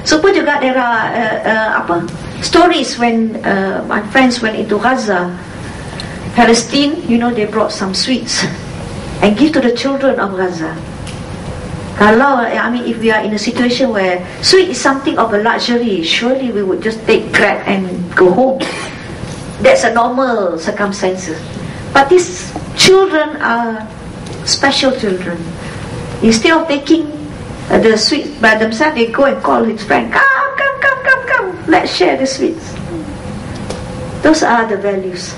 So pun juga there are stories when my friends went into Gaza, Palestine, they brought some sweets and give to the children of Gaza. Kalau, if we are in a situation where sweet is something of a luxury, surely we would just take Grab and go home. That's a normal circumstances. But these children are special children. Instead of taking the sweets by themselves, they go and call his friend, come, let's share the sweets. Those are the values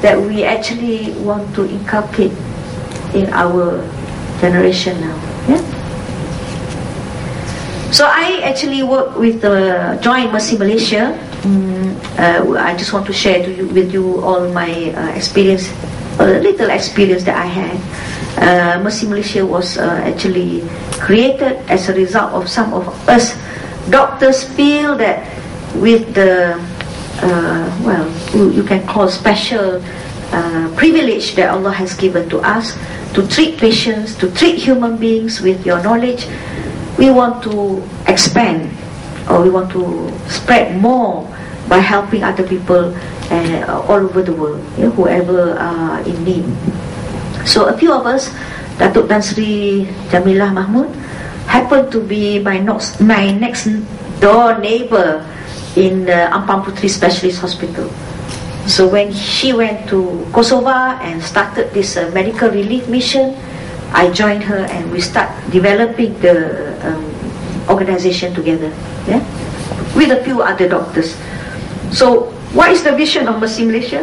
that we actually want to inculcate in our generation now. Yeah? So I actually work with the Joint Mercy Malaysia. I just want to share with you all my experience, a little experience that I had. Mercy Malaysia was actually created as a result of some of us doctors feel that with the you can call special privilege that Allah has given to us to treat patients, to treat human beings with your knowledge, we want to expand, or we want to spread more by helping other people all over the world, whoever are in need. So a few of us, Datuk Tan Sri Jamilah Mahmud, happened to be my next door neighbor in the Ampang Putri Specialist Hospital. So when she went to Kosovo and started this medical relief mission, I joined her and we start developing the organization together, with a few other doctors. So what is the vision of Mercy Malaysia?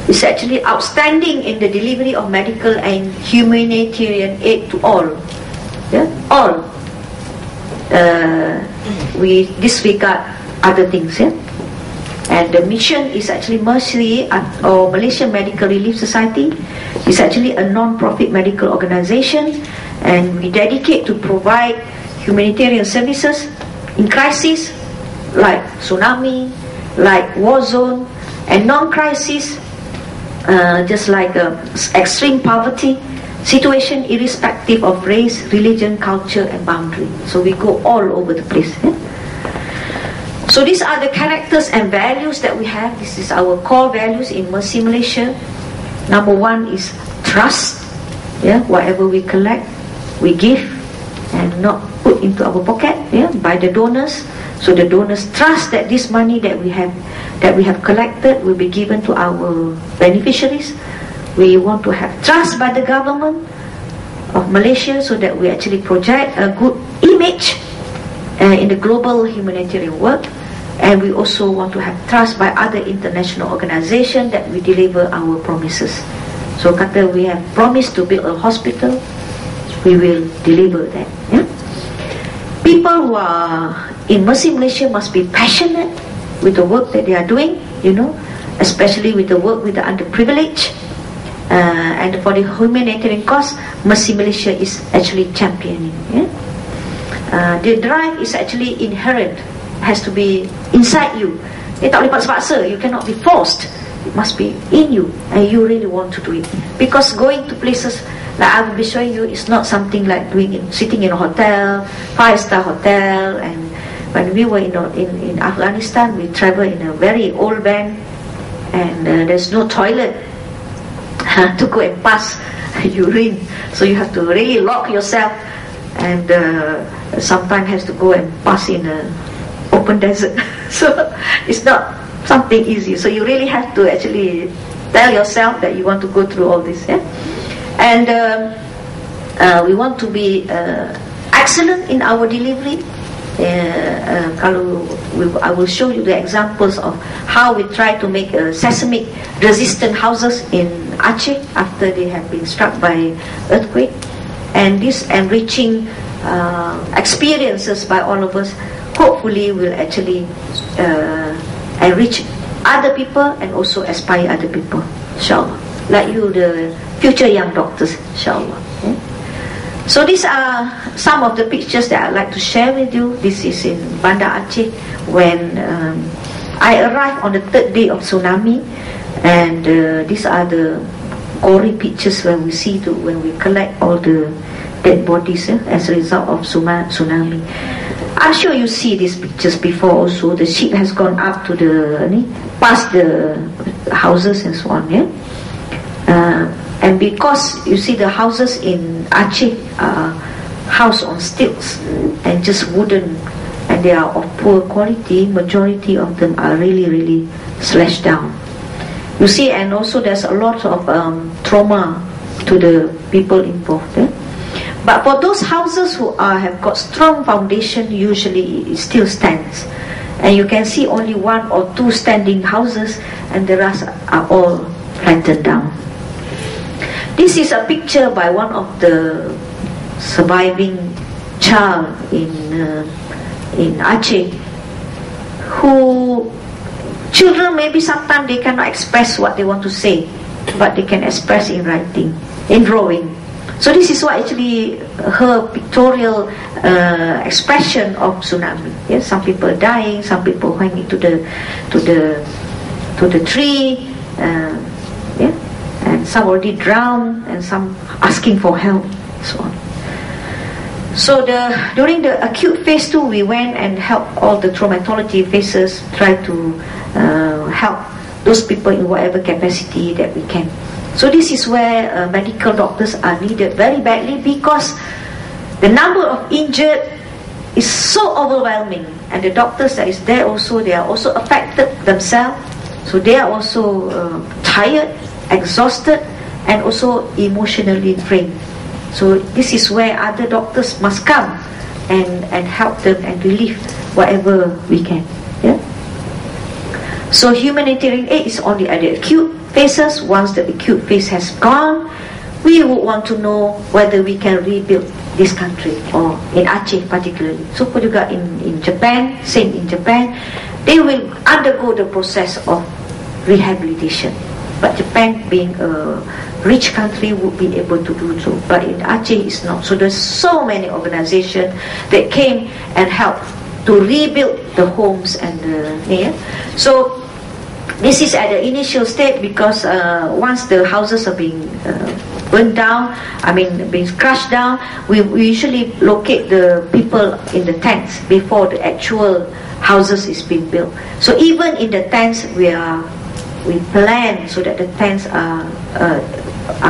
It's actually outstanding in the delivery of medical and humanitarian aid to all. All. We disregard other things. And the mission is actually Mercy or Malaysian Medical Relief Society. It's actually a non-profit medical organization, and we dedicate to provide humanitarian services in crisis like tsunami, like war zone, and non-crisis just like extreme poverty situation, irrespective of race, religion, culture and boundary. So we go all over the place. So these are the characters and values that we have. This is our core values in Mercy Malaysia. Number one is trust. Whatever we collect, we give and not put into our pocket by the donors. So the donors trust that this money that we have collected will be given to our beneficiaries. We want to have trust by the government of Malaysia so that we actually project a good image in the global humanitarian work. And we also want to have trust by other international organizations that we deliver our promises. So kata we have promised to build a hospital, we will deliver that. People who are in Mercy Malaysia must be passionate with the work that they are doing, especially with the work with the underprivileged. And for the humanitarian cause, Mercy Malaysia is actually championing. The drive is actually inherent, has to be inside you. Tak boleh paksa-paksa. You cannot be forced. It must be in you, and you really want to do it. Because going to places like I will be showing you, it's not something like sitting in a hotel, 5-star hotel. And when we were in Afghanistan, we travel in a very old van, and there's no toilet to go and pass urine. So you have to really lock yourself, and sometimes has to go and pass in a open desert. So it's not something easy. So you really have to actually tell yourself that you want to go through all this. And we want to be excellent in our delivery. I will show you the examples of how we try to make seismic resistant houses in Aceh after they have been struck by earthquake. And this enriching experiences by all of us hopefully will actually enrich other people and also inspire other people, inshallah, like you, the future young doctors, inshallah. So these are some of the pictures that I'd like to share with you. This is in Bandar Aceh when I arrived on the 3rd day of tsunami, and these are the gory pictures when we collect all the dead bodies as a result of tsunami. I'm sure you see these pictures before also. The ship has gone up to past the houses and so on. And because you see the houses in Aceh are house on stilts and just wooden, and they are of poor quality, majority of them are really slashed down. You see, and also there's a lot of trauma to the people involved. But for those houses who have got strong foundation, usually it still stands. And you can see only 1 or 2 standing houses, and the rest are all flattened down. This is a picture by one of the surviving child in Aceh, who children maybe sometimes they cannot express what they want to say, but they can express in writing, in drawing. So this is what actually her pictorial expression of tsunami. Yes, some people are dying, some people hanging to the tree, and some already drowned, and some asking for help, so on. So during the acute phase 2, we went and helped all the traumatology phases, try to help those people in whatever capacity that we can. So this is where medical doctors are needed very badly, because the number of injured is so overwhelming, and the doctors that is there also, they are also affected themselves, so they are also tired, exhausted, and also emotionally drained. So this is where other doctors must come and help them and relieve whatever we can. So humanitarian aid is only at the acute phases. Once the acute phase has gone, we would want to know whether we can rebuild this country, or in Aceh particularly. So juga in Japan, same in Japan, they will undergo the process of rehabilitation. But Japan, being a rich country, would be able to do so. But in Aceh, it's not. So there's so many organizations that came and helped to rebuild the homes and so this is at the initial state, because once the houses are being burned down, being crushed down, we usually locate the people in the tents before the actual houses is being built. So even in the tents, we plan so that the tents are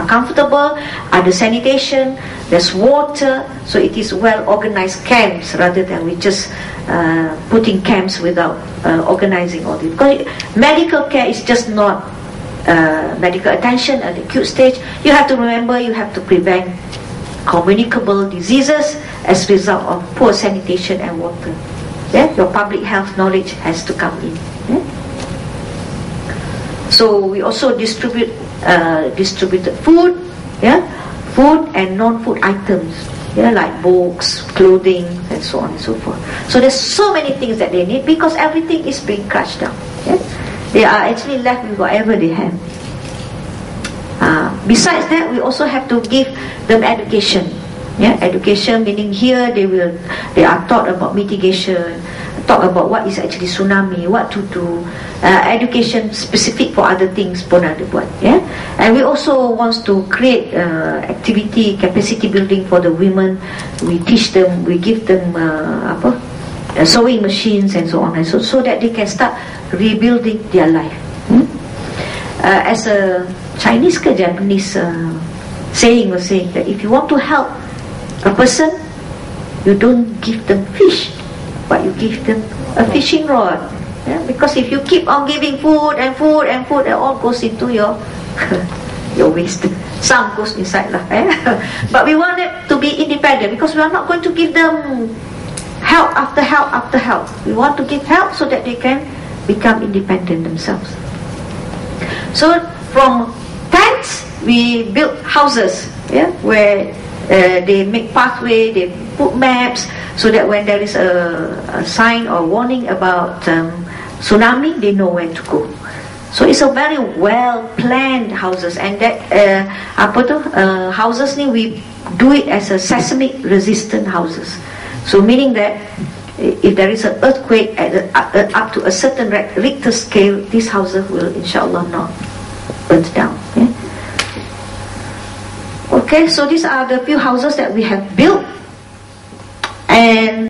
comfortable, are the sanitation, there's water, so it is well organized camps, rather than we just putting camps without organizing all this. Because medical care is just not medical attention at the acute stage. You have to remember, you have to prevent communicable diseases as a result of poor sanitation and water. Your public health knowledge has to come in. So we also distributed food, food and non-food items, like books, clothing, and so on and so forth. So there's so many things that they need, because everything is being crushed down. They are actually left with whatever they have. Besides that, we also have to give them education. Education meaning here they are taught about mitigation, talk about what is actually tsunami, what to do, education specific for other things pun ada buat. And we also want to create activity, capacity building for the women. We teach them, we give them sewing machines and so on, and so that they can start rebuilding their life. As a Chinese ke Japanese saying was saying that if you want to help a person, you don't give them fish, but you give them a fishing rod. Because if you keep on giving food and food and food, it all goes into your waste. Some goes inside lah. But we want it to be independent, because we are not going to give them help after help after help. We want to give help so that they can become independent themselves. So from tents, we built houses, where they make pathway, they put maps, so that when there is a sign or warning about tsunami, they know where to go. So it's a very well planned houses, and that houses ni we do it as a seismic resistant houses. So meaning that if there is an earthquake up to a certain Richter scale, these houses will inshallah not burn down. Okay. Okay, so these are the few houses that we have built, and